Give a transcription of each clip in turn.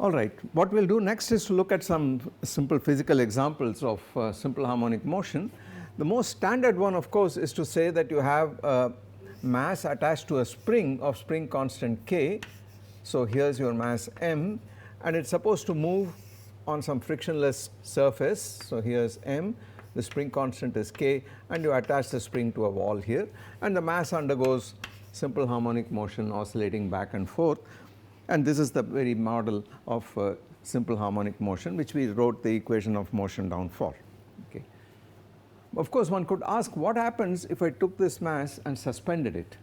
Alright, what we will do next is to look at some simple physical examples of simple harmonic motion. The most standard one of course is to say that you have a mass attached to a spring of spring constant k. So here is your mass m and it is supposed to move on some frictionless surface. So here is m, the spring constant is k and you attach the spring to a wall here and the mass undergoes simple harmonic motion oscillating back and forth, and this is the very model of simple harmonic motion which we wrote the equation of motion down for. Okay. Of course one could ask what happens if I took this mass and suspended it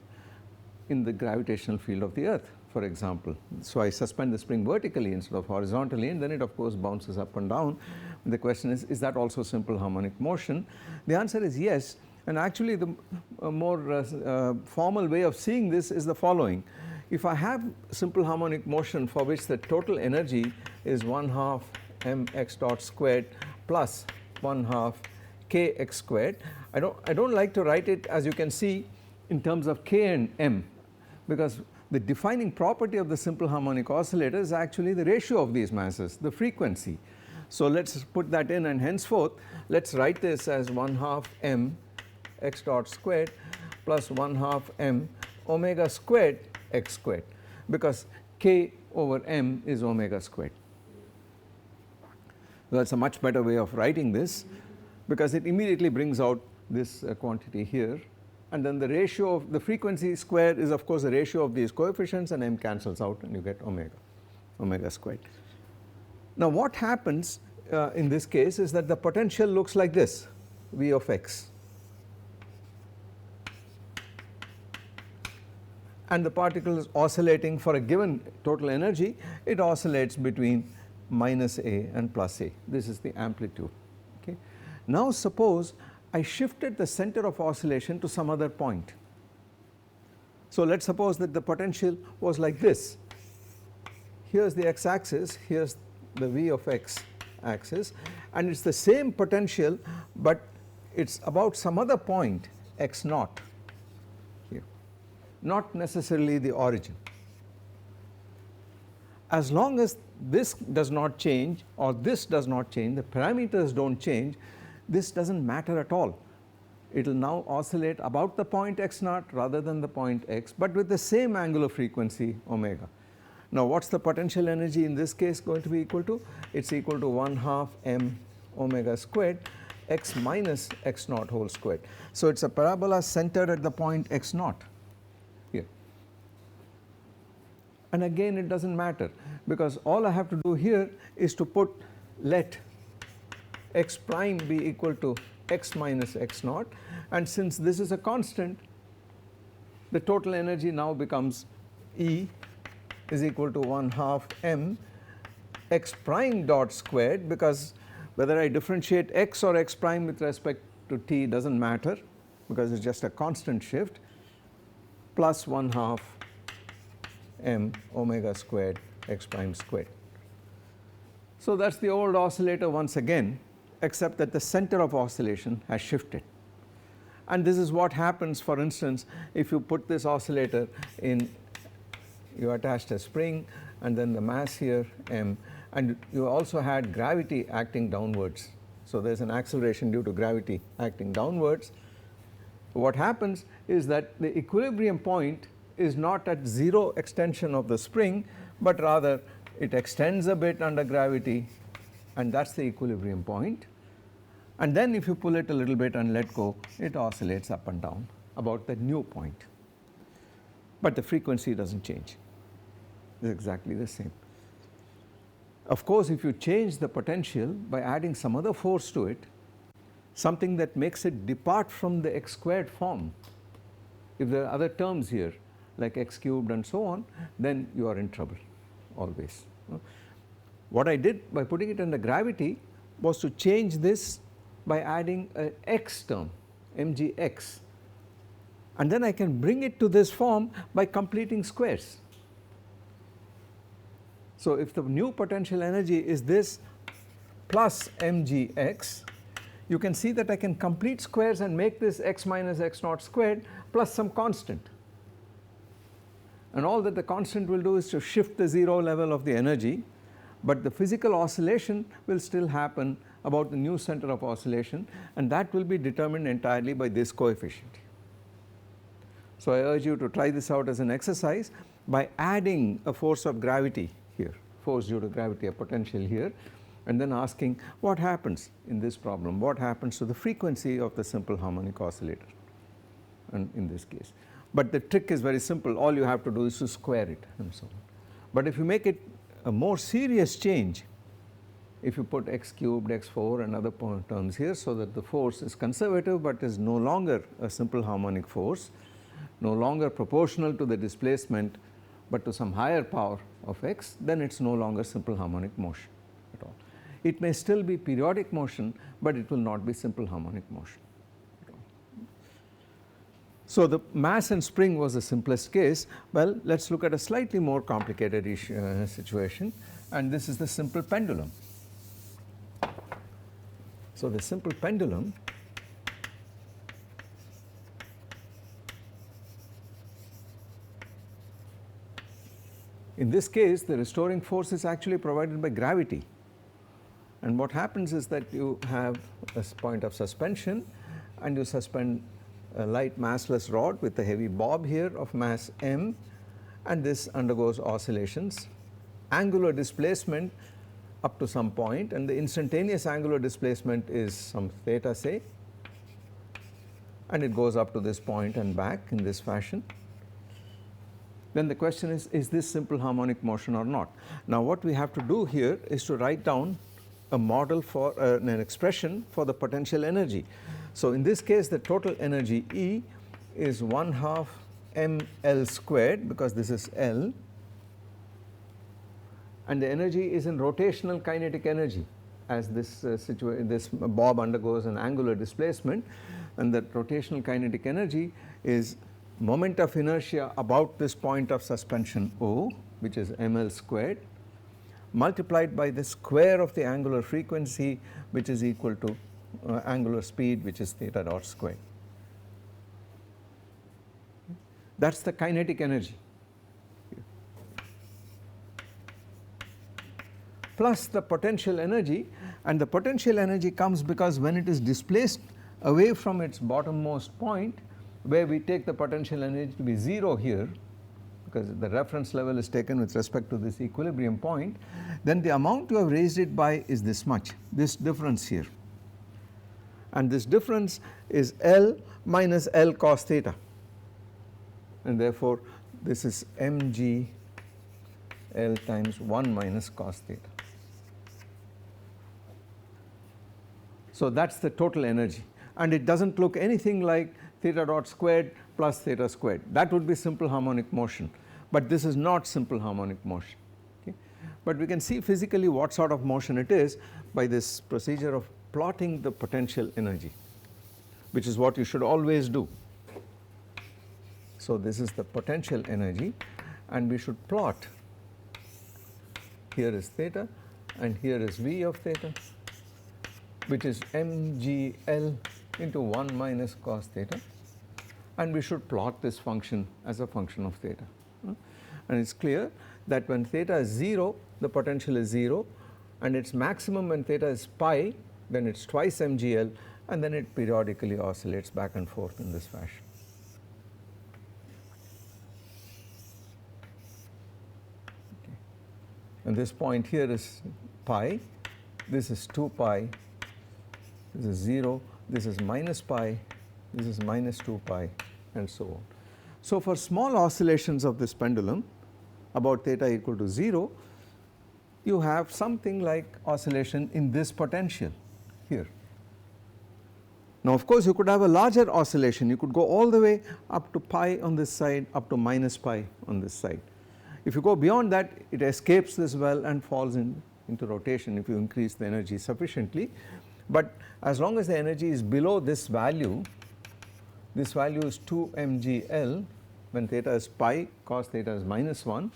in the gravitational field of the earth, for example. So I suspend the spring vertically instead of horizontally and then it of course bounces up and down. The question is that also simple harmonic motion? The answer is yes, and actually the more formal way of seeing this is the following. If I have simple harmonic motion for which the total energy is 1/2 mx dot squared plus 1/2 kx squared, I don't like to write it, as you can see, in terms of k and m, because the defining property of the simple harmonic oscillator is actually the ratio of these masses, the frequency. So let us put that in, and henceforth let us write this as 1/2 m x dot squared plus 1/2 m omega squared x squared, because k over m is omega squared. That is a much better way of writing this, because it immediately brings out this quantity here, and then the ratio of the frequency square is of course the ratio of these coefficients, and m cancels out and you get omega squared. Now what happens in this case is that the potential looks like this, V of x, and the particle is oscillating for a given total energy, it oscillates between minus a and plus a. This is the amplitude. Okay. Now suppose I shifted the center of oscillation to some other point. So let us suppose that the potential was like this. Here is the x axis, here is the V of x axis, and it is the same potential but it is about some other point x naught here, not necessarily the origin. As long as this does not change or this does not change, the parameters do not change, this does not matter at all. It will now oscillate about the point x naught rather than the point x, but with the same angular frequency omega. Now what is the potential energy in this case going to be equal to? It is equal to 1/2 m omega squared x minus x naught whole squared. So it is a parabola centered at the point x naught here, and again it does not matter, because all I have to do here is to put, let x prime be equal to x minus x naught, and since this is a constant, the total energy now becomes E is equal to 1/2 m x prime dot squared, because whether I differentiate x or x prime with respect to t does not matter, because it is just a constant shift, plus 1/2 m omega squared x prime squared. So that is the old oscillator once again, except that the center of oscillation has shifted. And this is what happens, for instance, if you put this oscillator in, you attached a spring and then the mass here m, and you also had gravity acting downwards. So there is an acceleration due to gravity acting downwards. What happens is that the equilibrium point is not at zero extension of the spring, but rather it extends a bit under gravity, and that is the equilibrium point. And then if you pull it a little bit and let go, it oscillates up and down about the new point, but the frequency does not change, it is exactly the same. Of course if you change the potential by adding some other force to it, something that makes it depart from the x squared form, if there are other terms here like x cubed and so on, then you are in trouble always. What I did by putting it under gravity was to change this by adding an x term, mgx, and then I can bring it to this form by completing squares. So if the new potential energy is this plus mgx, you can see that I can complete squares and make this x minus x naught squared plus some constant, and all that the constant will do is to shift the zero level of the energy but the physical oscillation will still happen about the new center of oscillation, and that will be determined entirely by this coefficient. So I urge you to try this out as an exercise by adding a force of gravity here, force due to gravity, a potential here, and then asking what happens in this problem, what happens to the frequency of the simple harmonic oscillator, and in this case. But the trick is very simple, all you have to do is to square it and so on. But if you make it a more serious change, if you put x cubed, x4 and other terms here, so that the force is conservative but is no longer a simple harmonic force, no longer proportional to the displacement but to some higher power of x, then it is no longer simple harmonic motion at all. It may still be periodic motion, but it will not be simple harmonic motion at all. So the mass and spring was the simplest case. Well, let us look at a slightly more complicated situation, and this is the simple pendulum. So the simple pendulum in this case, the restoring force is actually provided by gravity, and what happens is that you have a point of suspension and you suspend a light massless rod with a heavy bob here of mass m, and this undergoes oscillations, angular displacement up to some point, and the instantaneous angular displacement is some theta, say, and it goes up to this point and back in this fashion. Then the question is this simple harmonic motion or not? Now what we have to do here is to write down a model for an expression for the potential energy. So in this case the total energy E is 1/2 ml squared, because this is L, and the energy is in rotational kinetic energy, as this this bob undergoes an angular displacement, and that rotational kinetic energy is moment of inertia about this point of suspension O, which is ml squared, multiplied by the square of the angular frequency, which is equal to angular speed, which is theta dot squared. That is the kinetic energy, plus the potential energy, and the potential energy comes because when it is displaced away from its bottommost point, where we take the potential energy to be 0 here, because the reference level is taken with respect to this equilibrium point, then the amount you have raised it by is this much, this difference here, and this difference is L minus L cos theta, and therefore this is mg L times 1 minus cos theta. So that is the total energy, and it does not look anything like theta dot squared plus theta squared. That would be simple harmonic motion, but this is not simple harmonic motion. Okay. But we can see physically what sort of motion it is by this procedure of plotting the potential energy, which is what you should always do. So this is the potential energy, and we should plot, here is theta and here is V of theta, which is mgl into 1 minus cos theta, and we should plot this function as a function of theta. And it is clear that when theta is 0, the potential is 0, and its maximum when theta is pi, then it is twice mgl, and then it periodically oscillates back and forth in this fashion. Okay. And this point here is pi, this is 2 pi, this is 0, this is minus pi, this is minus 2 pi, and so on. So for small oscillations of this pendulum about theta equal to 0, you have something like oscillation in this potential here. Now of course you could have a larger oscillation, you could go all the way up to pi on this side, up to minus pi on this side. If you go beyond that, it escapes this well and falls into rotation if you increase the energy sufficiently. But as long as the energy is below this value is 2 mgl when theta is pi, cos theta is minus 1,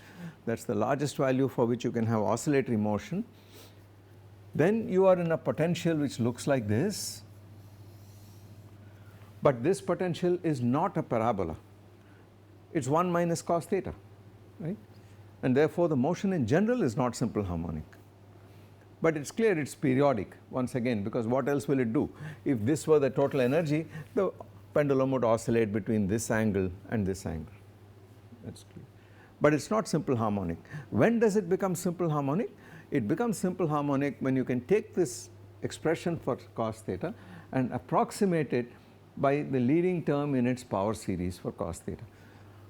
that is the largest value for which you can have oscillatory motion, then you are in a potential which looks like this, but this potential is not a parabola, it is 1 minus cos theta, right, and therefore the motion in general is not simple harmonic. but it is clear it is periodic once again, because what else will it do? If this were the total energy, the pendulum would oscillate between this angle and this angle, that is clear. But it is not simple harmonic. When does it become simple harmonic? It becomes simple harmonic when you can take this expression for cos theta and approximate it by the leading term in its power series for cos theta.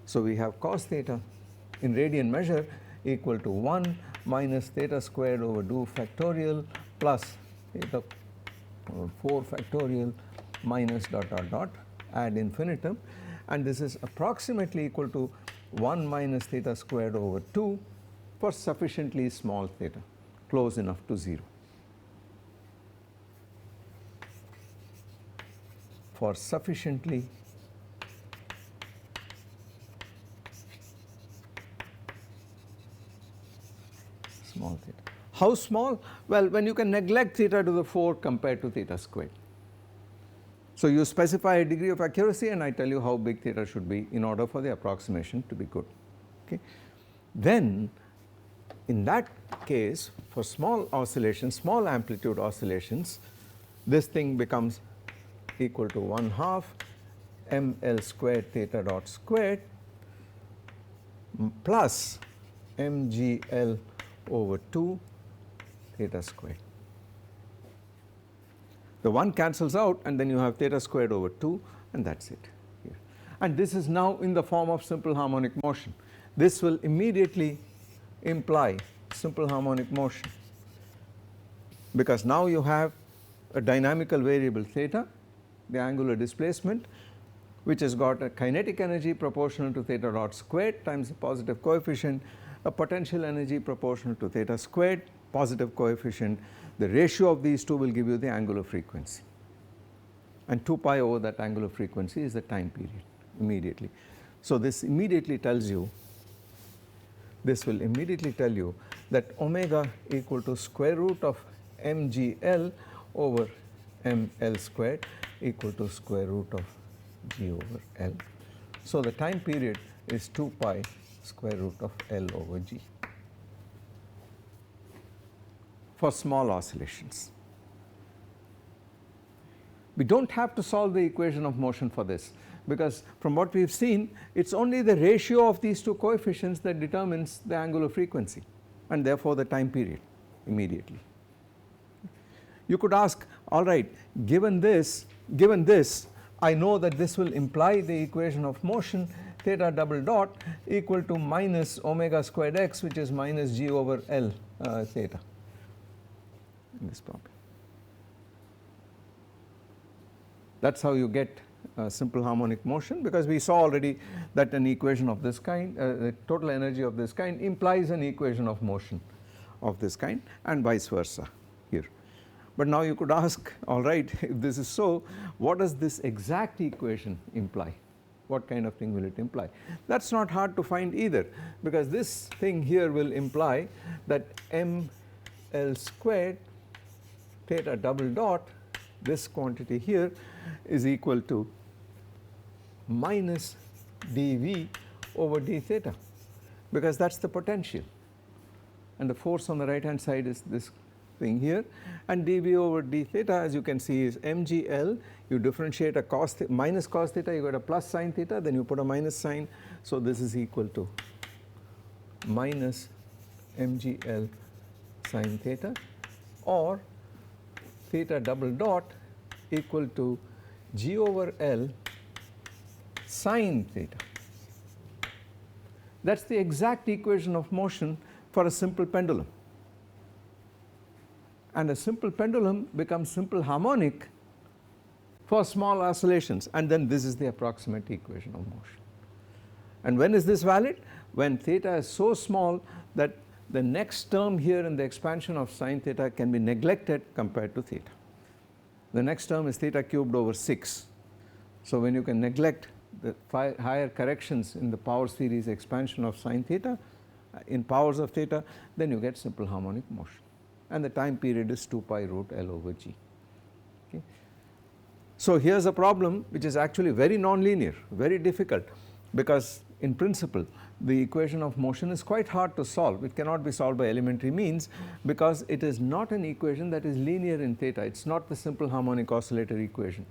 So we have cos theta in radian measure equal to 1 minus theta squared over 2 factorial plus theta 4 factorial minus dot dot dot ad infinitum, and this is approximately equal to 1 minus theta squared over 2 for sufficiently small theta, close enough to 0. For sufficiently small theta. How small? Well, when you can neglect theta to the 4 compared to theta squared. So you specify a degree of accuracy and I tell you how big theta should be in order for the approximation to be good. Okay. Then in that case, for small oscillations, small amplitude oscillations, this thing becomes equal to 1/2 ml squared theta dot squared plus mgl over 2 theta squared. The 1 cancels out and then you have theta squared over 2 and that is it here. And this is now in the form of simple harmonic motion. This will immediately imply simple harmonic motion, because now you have a dynamical variable theta, the angular displacement, which has got a kinetic energy proportional to theta dot squared times the positive coefficient, a potential energy proportional to theta squared, positive coefficient. The ratio of these two will give you the angular frequency, and 2 pi over that angular frequency is the time period immediately. So this immediately tells you, this will immediately tell you that omega equal to square root of mgl over ml squared equal to square root of g over L. So the time period is 2 pi square root of L over g for small oscillations. We do not have to solve the equation of motion for this, because from what we have seen, it is only the ratio of these two coefficients that determines the angular frequency and therefore the time period immediately. You could ask, all right, given this, I know that this will imply the equation of motion theta double dot equal to minus omega squared x, which is minus g over L theta in this problem. That is how you get simple harmonic motion, because we saw already that an equation of this kind, the total energy of this kind implies an equation of motion of this kind, and vice versa here. But now you could ask, all right, if this is so, what does this exact equation imply? What kind of thing will it imply? That is not hard to find either, because this thing here will imply that ml squared theta double dot, this quantity here, is equal to minus dV over d theta, because that is the potential, and the force on the right hand side is this thing here, and dV over d theta, as you can see, is mgl. You differentiate a minus cos theta, you got a plus sin theta, then you put a minus sign, so this is equal to minus mgl sin theta, or theta double dot equal to g over L sin theta. That is the exact equation of motion for a simple pendulum, and a simple pendulum becomes simple harmonic for small oscillations, and then this is the approximate equation of motion. And when is this valid? When theta is so small that the next term here in the expansion of sin theta can be neglected compared to theta. The next term is theta cubed over 6. So when you can neglect the higher corrections in the power series expansion of sin theta in powers of theta, then you get simple harmonic motion, and the time period is 2 pi root L over g. Okay. So here is a problem which is actually very nonlinear, very difficult, because in principle the equation of motion is quite hard to solve. It cannot be solved by elementary means because it is not an equation that is linear in theta. It is not the simple harmonic oscillator equation.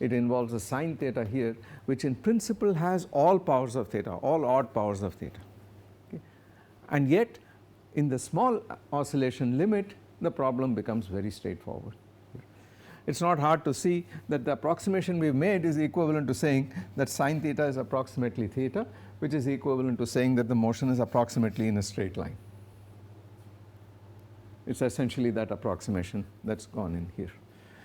It involves a sine theta here, which in principle has all powers of theta, all odd powers of theta. Okay. And yet in the small oscillation limit the problem becomes very straightforward. It is not hard to see that the approximation we have made is equivalent to saying that sine theta is approximately theta, which is equivalent to saying that the motion is approximately in a straight line. It is essentially that approximation that has gone in here.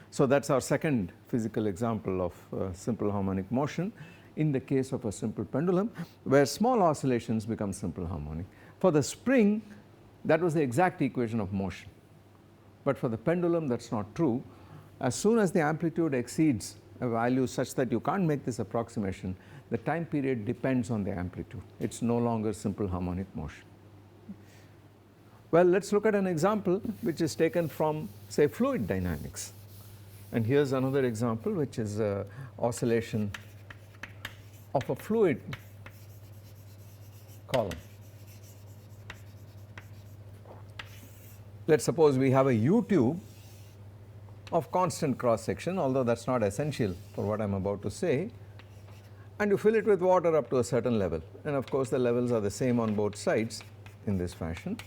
So that is our second physical example of simple harmonic motion in the case of a simple pendulum, where small oscillations become simple harmonic. For the spring, that was the exact equation of motion, but for the pendulum that is not true. As soon as the amplitude exceeds a value such that you can't make this approximation, the time period depends on the amplitude. It is no longer simple harmonic motion. Well, let us look at an example which is taken from, say, fluid dynamics. And here is another example, which is oscillation of a fluid column. Let us suppose we have a U tube of constant cross section, although that is not essential for what I am about to say, and you fill it with water up to a certain level, and of course the levels are the same on both sides in this fashion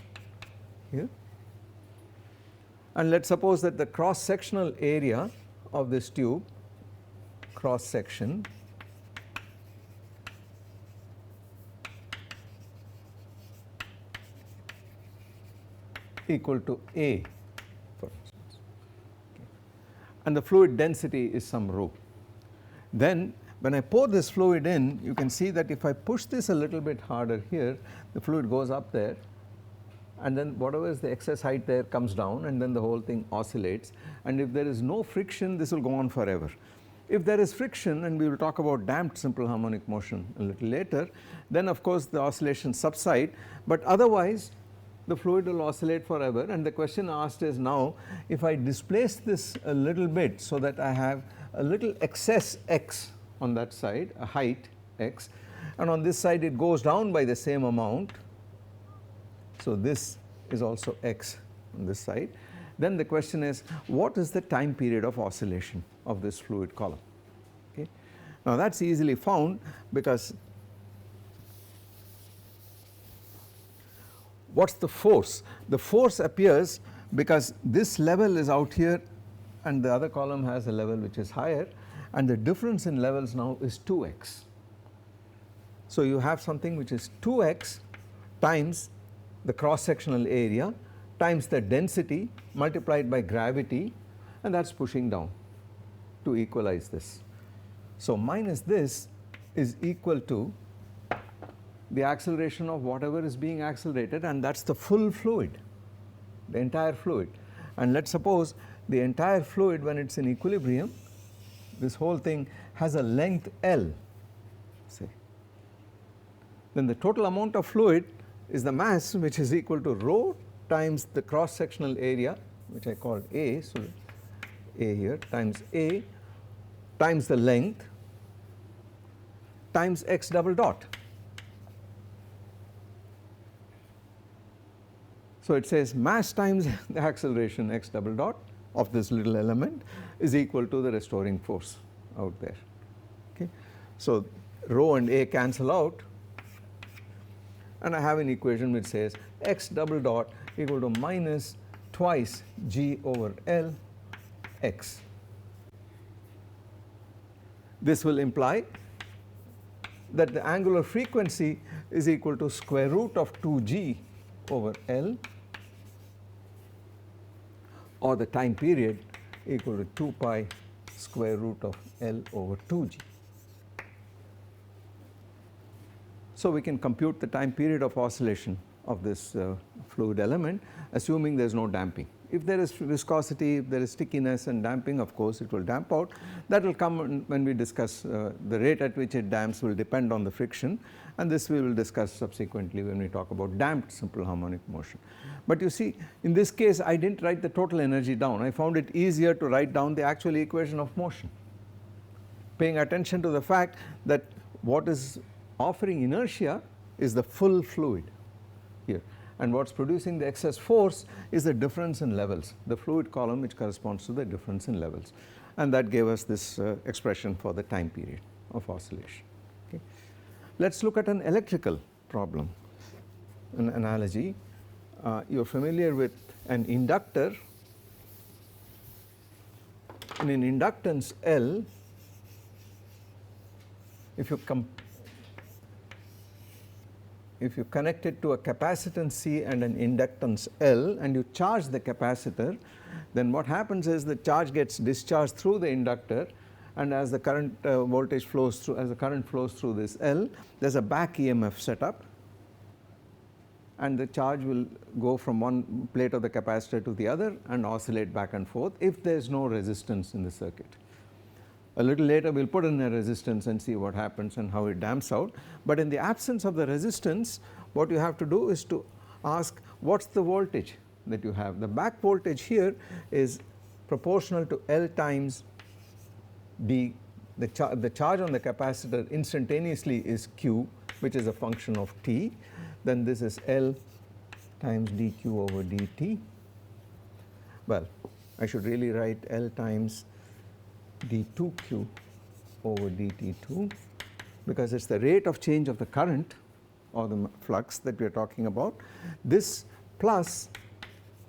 here. And let us suppose that the cross sectional area of this tube, cross section, equal to A, for instance, okay, and the fluid density is some rho. Then when I pour this fluid in, you can see that if I push this a little bit harder here, the fluid goes up there, and then whatever is the excess height there comes down, and then the whole thing oscillates. And if there is no friction, this will go on forever. If there is friction, and we will talk about damped simple harmonic motion a little later, then of course the oscillations subside, but otherwise the fluid will oscillate forever. And the question asked is, now if I displace this a little bit so that I have a little excess x on that side, a height x, and on this side it goes down by the same amount, so this is also x on this side, then the question is, what is the time period of oscillation of this fluid column? Okay. Now that is easily found, because what is the force? The force appears because this level is out here and the other column has a level which is higher, and the difference in levels now is 2x. So you have something which is 2x times the cross sectional area times the density multiplied by gravity, and that is pushing down to equalize this. So minus this is equal to the acceleration of whatever is being accelerated, and that is the full fluid, the entire fluid. And let us suppose the entire fluid, when it is in equilibrium, this whole thing has a length L, say, then the total amount of fluid is the mass, which is equal to rho times the cross sectional area, which I called A, so A here, times A times the length times x double dot. So it says mass times the acceleration x double dot of this little element is equal to the restoring force out there. Okay. So rho and A cancel out, and I have an equation which says x double dot equal to minus twice g over L x. This will imply that the angular frequency is equal to square root of 2g over L, or the time period equal to 2 pi square root of L over 2g. So we can compute the time period of oscillation of this fluid element, assuming there is no damping. If there is viscosity, if there is stickiness and damping, of course it will damp out. That will come when we discuss the rate at which it damps will depend on the friction, and this we will discuss subsequently when we talk about damped simple harmonic motion. But you see, in this case I did not write the total energy down. I found it easier to write down the actual equation of motion, paying attention to the fact that what is offering inertia is the full fluid here, and what's producing the excess force is the difference in levels, the fluid column which corresponds to the difference in levels, and that gave us this expression for the time period of oscillation. Okay. Let's look at an electrical problem, an analogy. You're familiar with an inductor. In an inductance L, if you connect it to a capacitance C and an inductance L and you charge the capacitor, then what happens is the charge gets discharged through the inductor, and as the current voltage flows through, as the current flows through this L, there's a back EMF set up, and the charge will go from one plate of the capacitor to the other and oscillate back and forth if there is no resistance in the circuit. A little later we will put in a resistance and see what happens and how it damps out, but in the absence of the resistance, what you have to do is to ask what's the voltage that you have. The back voltage here is proportional to L times D. The charge on the capacitor instantaneously is Q, which is a function of T. Then this is L times dq over dt. Well, I should really write L times d2q over dt2, because it's the rate of change of the current or the flux that we are talking about. This plus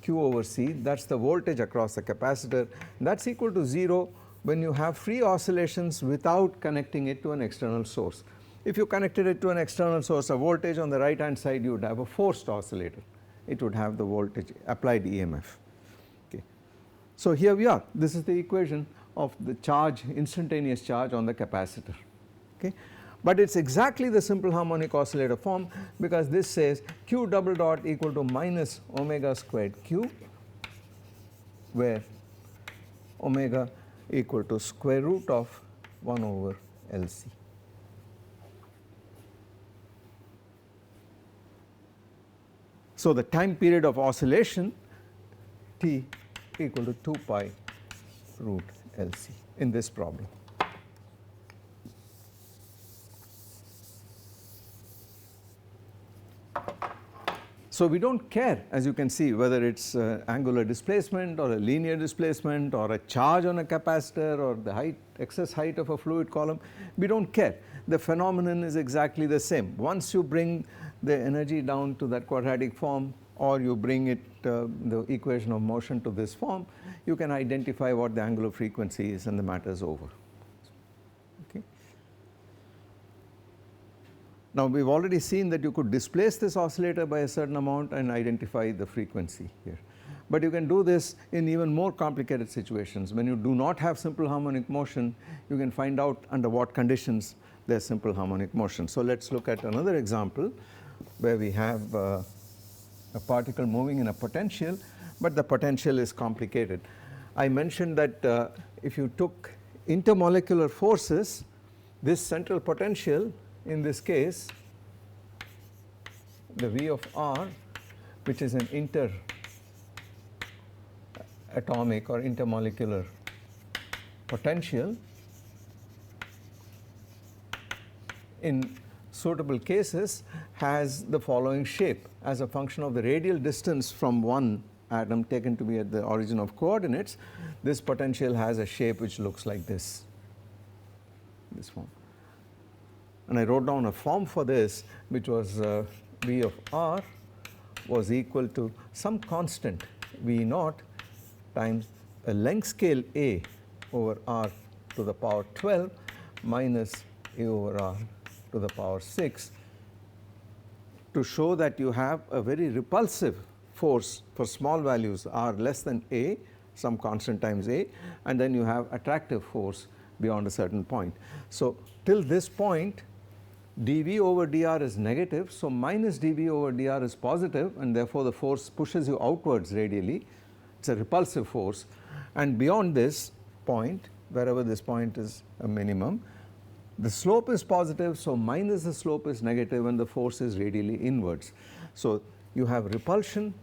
q over c, that's the voltage across the capacitor, that's equal to 0 when you have free oscillations without connecting it to an external source. If you connected it to an external source of voltage, on the right hand side you would have a forced oscillator. It would have the voltage applied EMF. Okay. So here we are. This is the equation of the charge, instantaneous charge on the capacitor. Okay. But it's exactly the simple harmonic oscillator form, because this says q double dot equal to minus omega squared q, where omega equal to square root of 1 over LC. So the time period of oscillation T equal to 2 pi root LC in this problem. So we don't care, as you can see, whether it's angular displacement or a linear displacement or a charge on a capacitor or the height, excess height of a fluid column. We don't care. The phenomenon is exactly the same. Once you bring the energy down to that quadratic form, or you bring it the equation of motion to this form, you can identify what the angular frequency is and the matter is over. Okay. Now we have already seen that you could displace this oscillator by a certain amount and identify the frequency here. But you can do this in even more complicated situations. When you do not have simple harmonic motion, you can find out under what conditions there is simple harmonic motion. So let us look at another example where we have a particle moving in a potential, but the potential is complicated. I mentioned that if you took intermolecular forces, this central potential in this case, the V of r, which is an interatomic or intermolecular potential, in suitable cases has the following shape. As a function of the radial distance from one atom taken to be at the origin of coordinates, this potential has a shape which looks like this form. And I wrote down a form for this, which was V of r was equal to some constant V naught times a length scale A over r to the power 12 minus A over r to the power 6, to show that you have a very repulsive force for small values r less than A, some constant times A, and then you have attractive force beyond a certain point. So till this point dV over dr is negative, so minus dV over dr is positive, and therefore the force pushes you outwards radially. It is a repulsive force, and beyond this point, wherever this point is a minimum, the slope is positive, so minus the slope is negative and the force is radially inwards. So you have repulsion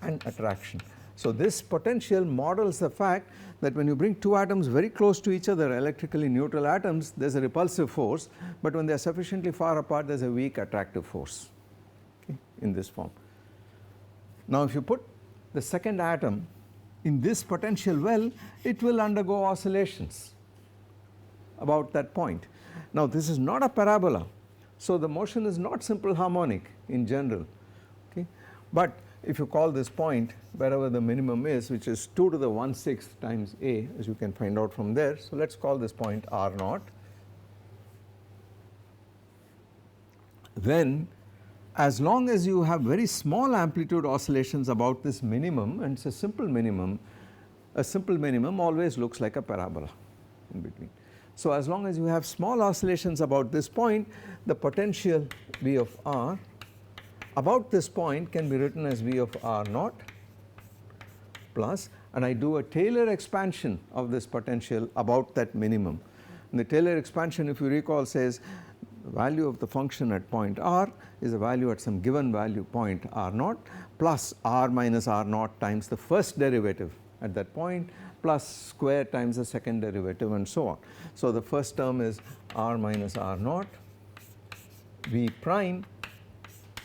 and attraction. So this potential models the fact that when you bring two atoms very close to each other, electrically neutral atoms, there is a repulsive force, but when they are sufficiently far apart there is a weak attractive force, okay, in this form. Now if you put the second atom in this potential well, it will undergo oscillations about that point. Now this is not a parabola, so the motion is not simple harmonic in general, okay. But if you call this point wherever the minimum is, which is 2 to the 1/6 times a, as you can find out from there, so let us call this point r naught, then as long as you have very small amplitude oscillations about this minimum, and it is a simple minimum always looks like a parabola in between. So as long as you have small oscillations about this point, the potential V of r about this point can be written as V of r naught plus, and I do a Taylor expansion of this potential about that minimum. And the Taylor expansion, if you recall, says the value of the function at point r is a value at some given value point r naught plus r minus r naught times the first derivative at that point plus square times the second derivative and so on. So the first term is r minus r naught V prime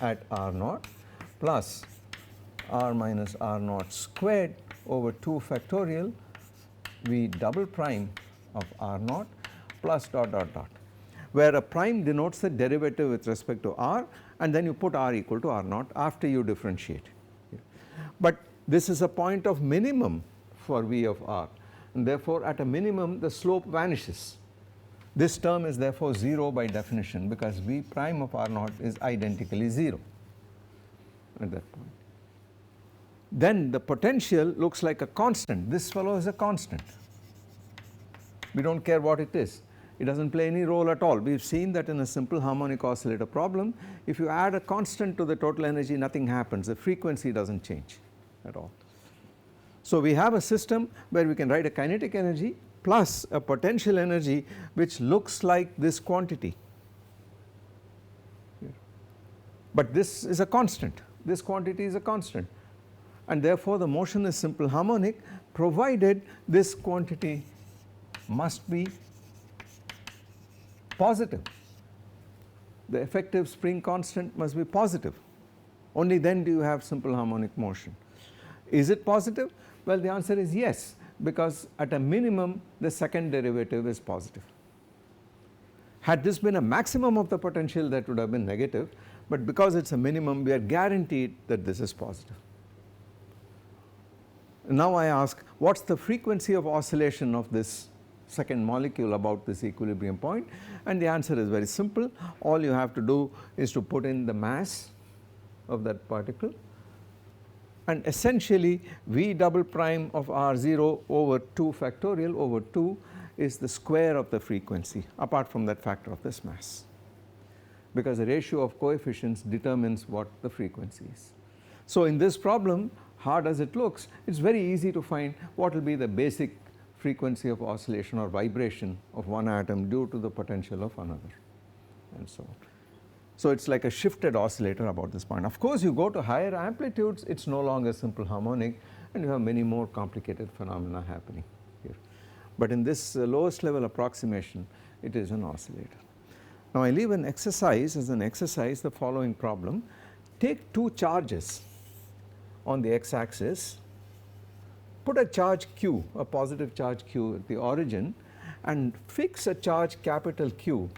at r naught plus r minus r naught squared over 2 factorial V double prime of r naught plus dot dot dot, where a prime denotes the derivative with respect to r, and then you put r equal to r naught after you differentiate. But this is a point of minimum for V of r, and therefore at a minimum the slope vanishes. This term is therefore 0 by definition, because V prime of r naught is identically 0 at that point. Then the potential looks like a constant. This fellow is a constant. We do not care what it is. It does not play any role at all. We have seen that in a simple harmonic oscillator problem, if you add a constant to the total energy, nothing happens. The frequency does not change at all. So we have a system where we can write a kinetic energy plus a potential energy which looks like this quantity here. But this is a constant, this quantity is a constant, and therefore the motion is simple harmonic provided this quantity must be positive. The effective spring constant must be positive, only then do you have simple harmonic motion. Is it positive? Well, the answer is yes, because at a minimum the second derivative is positive. Had this been a maximum of the potential, that would have been negative, but because it is a minimum we are guaranteed that this is positive. Now I ask, what is the frequency of oscillation of this second molecule about this equilibrium point, and the answer is very simple. All you have to do is to put in the mass of that particle, and essentially V double prime of r0 over 2 factorial over 2 is the square of the frequency apart from that factor of this mass, because the ratio of coefficients determines what the frequency is. So in this problem, hard as it looks, it is very easy to find what will be the basic frequency of oscillation or vibration of one atom due to the potential of another, and so on. So it is like a shifted oscillator about this point. Of course you go to higher amplitudes, it is no longer simple harmonic, and you have many more complicated phenomena happening here. But in this lowest level approximation, it is an oscillator. Now I leave an exercise, as an exercise, the following problem. Take two charges on the x axis, put a charge q, a positive charge q at the origin, and fix a charge capital Q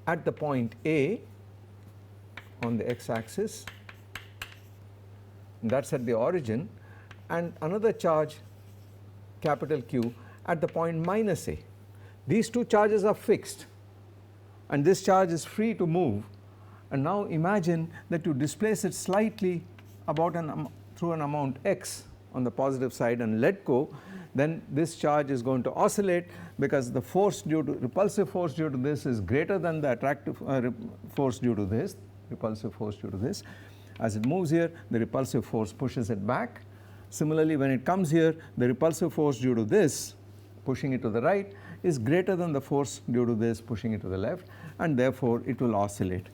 at the point A on the x axis, that is at the origin, and another charge capital Q at the point minus A. These two charges are fixed and this charge is free to move, and now imagine that you displace it slightly about through an amount x on the positive side and let go, then this charge is going to oscillate, because the force due to repulsive force due to this is greater than the attractive force due to this, repulsive force due to this. As it moves here, the repulsive force pushes it back. Similarly, when it comes here, the repulsive force due to this, pushing it to the right, is greater than the force due to this, pushing it to the left, and therefore it will oscillate.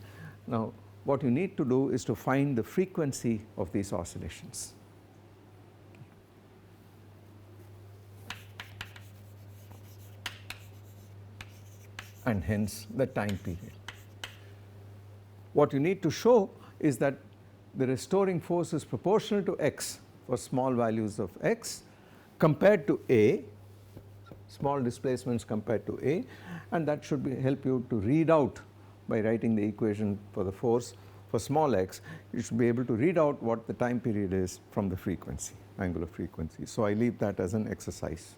Now what you need to do is to find the frequency of these oscillations. and hence the time period. What you need to show is that the restoring force is proportional to x for small values of x compared to a, small displacements compared to a, and that should help you to read out by writing the equation for the force for small x. You should be able to read out what the time period is from the frequency, angular frequency. So I leave that as an exercise.